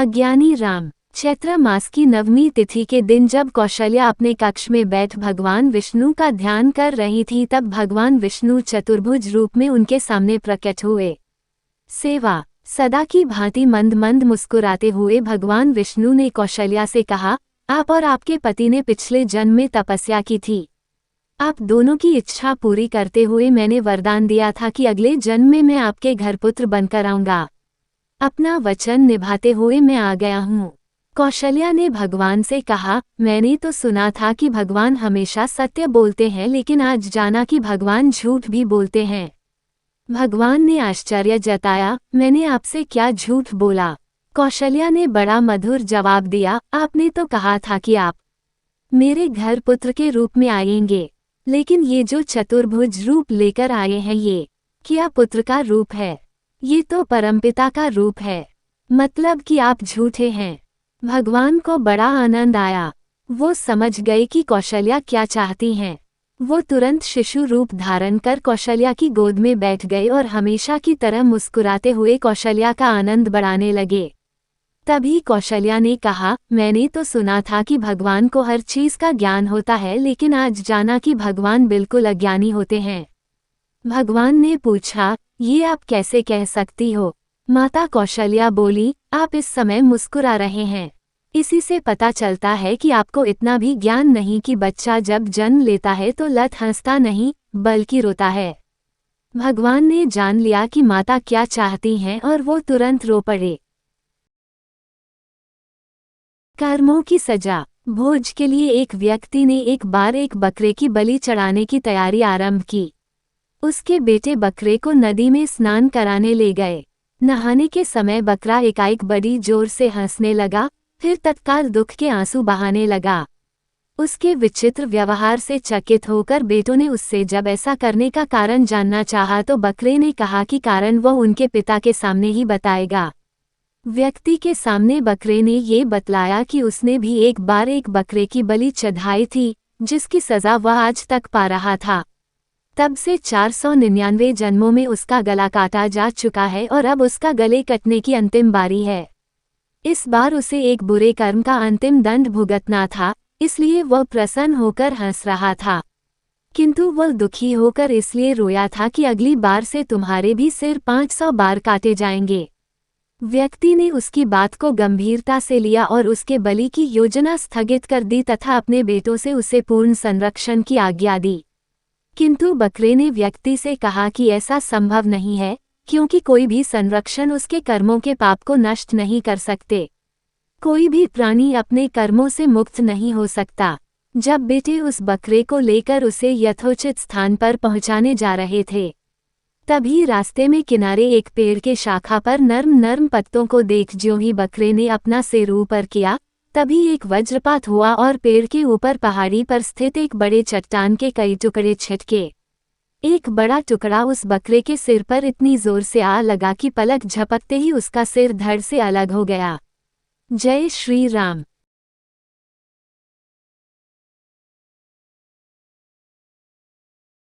अज्ञानी राम। चैत्र मास की नवमी तिथि के दिन जब कौशल्या अपने कक्ष में बैठ भगवान विष्णु का ध्यान कर रही थी, तब भगवान विष्णु चतुर्भुज रूप में उनके सामने प्रकट हुए। सेवा सदा की भांति मंद मंद मुस्कुराते हुए भगवान विष्णु ने कौशल्या से कहा, आप और आपके पति ने पिछले जन्म में तपस्या की थी। आप दोनों की इच्छा पूरी करते हुए मैंने वरदान दिया था कि अगले जन्म में मैं आपके घर पुत्र बनकर आऊंगा। अपना वचन निभाते हुए मैं आ गया हूँ। कौशल्या ने भगवान से कहा, मैंने तो सुना था कि भगवान हमेशा सत्य बोलते हैं, लेकिन आज जाना कि भगवान झूठ भी बोलते हैं। भगवान ने आश्चर्य जताया, मैंने आपसे क्या झूठ बोला? कौशल्या ने बड़ा मधुर जवाब दिया, आपने तो कहा था कि आप मेरे घर पुत्र के रूप में आएंगे, लेकिन ये जो चतुर्भुज रूप लेकर आए हैं ये क्या पुत्र का रूप है? ये तो परमपिता का रूप है। मतलब कि आप झूठे हैं। भगवान को बड़ा आनंद आया। वो समझ गए कि कौशल्या क्या चाहती हैं। वो तुरंत शिशु रूप धारण कर कौशल्या की गोद में बैठ गए और हमेशा की तरह मुस्कुराते हुए कौशल्या का आनंद बढ़ाने लगे। तभी कौशल्या ने कहा, मैंने तो सुना था कि भगवान को हर चीज का ज्ञान होता है, लेकिन आज जाना कि भगवान बिल्कुल अज्ञानी होते हैं। भगवान ने पूछा, ये आप कैसे कह सकती हो? माता कौशल्या बोली, आप इस समय मुस्कुरा रहे हैं, इसी से पता चलता है कि आपको इतना भी ज्ञान नहीं कि बच्चा जब जन्म लेता है तो लत हंसता नहीं बल्कि रोता है। भगवान ने जान लिया कि माता क्या चाहती हैं और वो तुरंत रो पड़े। कर्मों की सजा। भोज के लिए एक व्यक्ति ने एक बार एक बकरे की बलि चढ़ाने की तैयारी आरंभ की। उसके बेटे बकरे को नदी में स्नान कराने ले गए। नहाने के समय बकरा एकाएक बड़ी जोर से हंसने लगा, फिर तत्काल दुख के आंसू बहाने लगा। उसके विचित्र व्यवहार से चकित होकर बेटों ने उससे जब ऐसा करने का कारण जानना चाहा तो बकरे ने कहा कि कारण वह उनके पिता के सामने ही बताएगा। व्यक्ति के सामने बकरे ने ये बतलाया कि उसने भी एक बार एक बकरे की बलि चढ़ाई थी, जिसकी सजा वह आज तक पा रहा था। तब से 499 जन्मों में उसका गला काटा जा चुका है और अब उसका गले कटने की अंतिम बारी है। इस बार उसे एक बुरे कर्म का अंतिम दंड भुगतना था, इसलिए वह प्रसन्न होकर हंस रहा था। किंतु वह दुखी होकर इसलिए रोया था कि अगली बार से तुम्हारे भी सिर 500 बार काटे जाएंगे। व्यक्ति ने उसकी बात को गंभीरता से लिया और उसके बलि की योजना स्थगित कर दी तथा अपने बेटों से उसे पूर्ण संरक्षण की आज्ञा दी। किंतु बकरे ने व्यक्ति से कहा कि ऐसा संभव नहीं है, क्योंकि कोई भी संरक्षण उसके कर्मों के पाप को नष्ट नहीं कर सकते। कोई भी प्राणी अपने कर्मों से मुक्त नहीं हो सकता। जब बेटे उस बकरे को लेकर उसे यथोचित स्थान पर पहुंचाने जा रहे थे, तभी रास्ते में किनारे एक पेड़ के शाखा पर नर्म नर्म पत्तों को देख ज्यों ही बकरे ने अपना सिर ऊपर किया, तभी एक वज्रपात हुआ और पेड़ के ऊपर पहाड़ी पर स्थित एक बड़े चट्टान के कई टुकड़े छिटके। एक बड़ा टुकड़ा उस बकरे के सिर पर इतनी जोर से आ लगा कि पलक झपकते ही उसका सिर धड़ से अलग हो गया। जय श्री राम।